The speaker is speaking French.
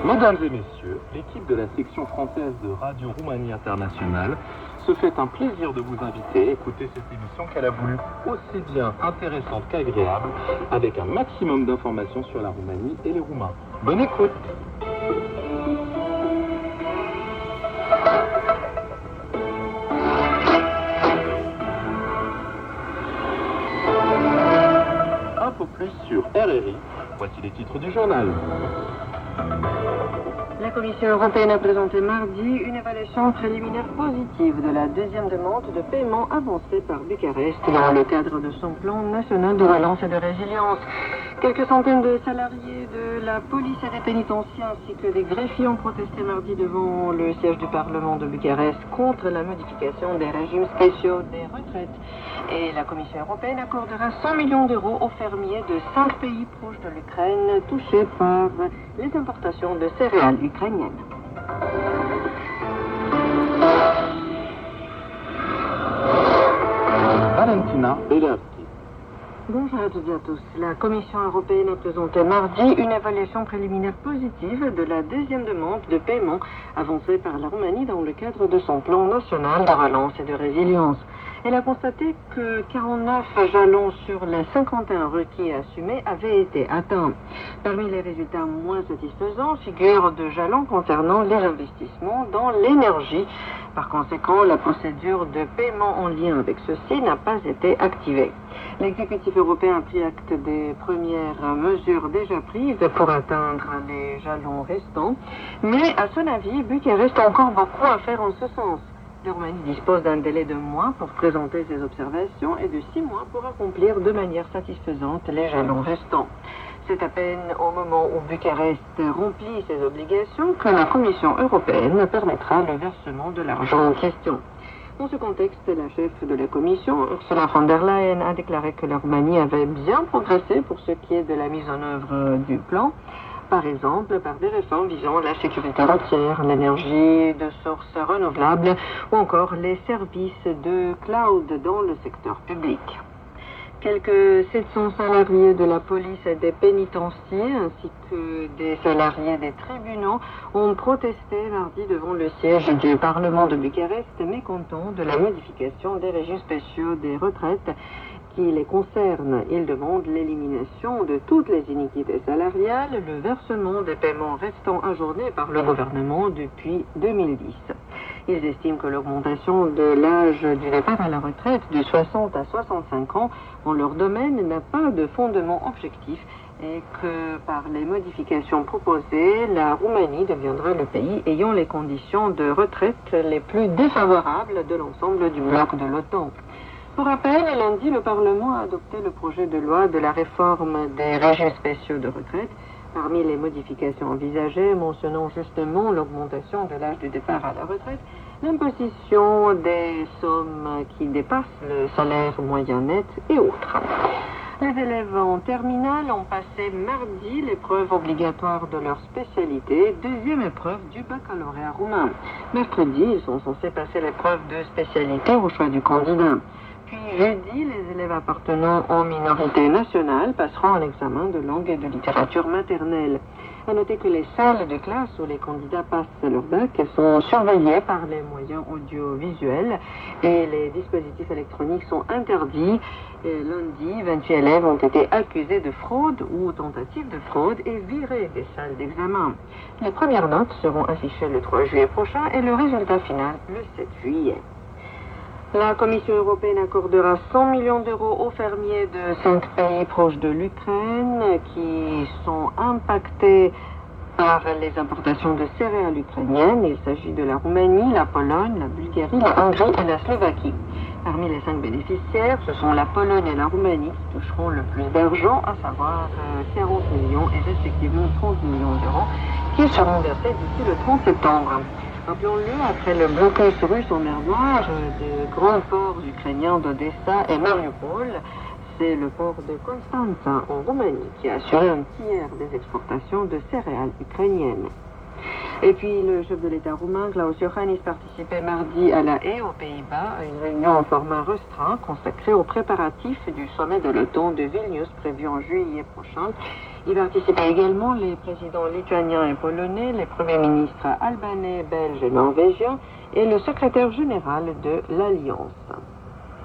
Mesdames et messieurs, l'équipe de la section française de Radio Roumanie Internationale se fait un plaisir de vous inviter à écouter cette émission qu'elle a voulu aussi bien intéressante qu'agréable, avec un maximum d'informations sur la Roumanie et les Roumains. Bonne écoute! Un peu plus sur RRI, voici les titres du journal. La Commission européenne a présenté mardi une évaluation préliminaire positive de la deuxième demande de paiement avancée par Bucarest dans le cadre de son plan national de relance et de résilience. Quelques centaines de salariés de la police et des pénitentiaires ainsi que des greffiers ont protesté mardi devant le siège du Parlement de Bucarest contre la modification des régimes spéciaux des retraites. Et la Commission européenne accordera 100 millions d'euros aux fermiers de 5 pays proches de l'Ukraine touchés par les importations de céréales ukrainiennes. Valentina Belarski. Bonjour à toutes et à tous. La Commission européenne a présenté mardi une évaluation préliminaire positive de la deuxième demande de paiement avancée par la Roumanie dans le cadre de son plan national de relance et de résilience. Elle a constaté que 49 jalons sur les 51 requis assumés avaient été atteints. Parmi les résultats moins satisfaisants figurent de jalons concernant les investissements dans l'énergie. Par conséquent, la procédure de paiement en lien avec ceci n'a pas été activée. L'exécutif européen a pris acte des premières mesures déjà prises pour atteindre les jalons restants, mais à son avis, Bucarest a encore beaucoup à faire en ce sens. La Roumanie dispose d'un délai de mois pour présenter ses observations et de 6 mois pour accomplir de manière satisfaisante les jalons restants. C'est à peine au moment où Bucarest remplit ses obligations que la Commission européenne permettra le versement de l'argent en question. Dans ce contexte, la chef de la Commission, Ursula von der Leyen, a déclaré que la Roumanie avait bien progressé pour ce qui est de la mise en œuvre du plan, par exemple par des réformes visant la sécurité routière, l'énergie de sources renouvelables ou encore les services de cloud dans le secteur public. Quelques 700 salariés de la police et des pénitenciers ainsi que des salariés des tribunaux ont protesté mardi devant le siège du Parlement de Bucarest, mécontents de la modification des régimes spéciaux des retraites qui les concernent. Ils demandent l'élimination de toutes les iniquités salariales, le versement des paiements restants ajournés par le gouvernement depuis 2010. Ils estiment que l'augmentation de l'âge du départ à la retraite de 60 à 65 ans dans leur domaine n'a pas de fondement objectif et que par les modifications proposées, la Roumanie deviendra le pays ayant les conditions de retraite les plus défavorables de l'ensemble du bloc de l'OTAN. Pour rappel, lundi, le Parlement a adopté le projet de loi de la réforme des régimes spéciaux de retraite. Parmi les modifications envisagées, mentionnant justement l'augmentation de l'âge du départ à la retraite, l'imposition des sommes qui dépassent le salaire moyen net et autres. Les élèves en terminale ont passé mardi l'épreuve obligatoire de leur spécialité, deuxième épreuve du baccalauréat roumain. Mercredi, ils sont censés passer l'épreuve de spécialité au choix du candidat. Puis jeudi, les élèves appartenant aux minorités nationales passeront un examen de langue et de littérature maternelle. À noter que les salles de classe où les candidats passent leur bac sont surveillées par les moyens audiovisuels et les dispositifs électroniques sont interdits. Et lundi, 28 élèves ont été accusés de fraude ou tentative de fraude et virés des salles d'examen. Les premières notes seront affichées le 3 juillet prochain et le résultat final le 7 juillet. La Commission européenne accordera 100 millions d'euros aux fermiers de 5 pays proches de l'Ukraine qui sont impactés par les importations de céréales ukrainiennes. Il s'agit de la Roumanie, la Pologne, la Bulgarie, la Hongrie et la Slovaquie. Parmi les 5 bénéficiaires, ce sont la Pologne et la Roumanie qui toucheront le plus d'argent, à savoir 40 millions et respectivement 30 millions d'euros qui seront versés d'ici le 30 septembre. Rappelons-le, après le blocus russe en mer Noire des grands ports ukrainiens d'Odessa et Mariupol, c'est le port de Constanța en Roumanie qui a assuré un tiers des exportations de céréales ukrainiennes. Et puis le chef de l'État roumain, Klaus Iohannis, participait mardi à La Haye, aux Pays-Bas, à une réunion en format restreint consacrée aux préparatifs du sommet de l'OTAN de Vilnius prévu en juillet prochain. Y participaient également les présidents lituaniens et polonais, les premiers ministres albanais, belges et norvégiens et le secrétaire général de l'Alliance.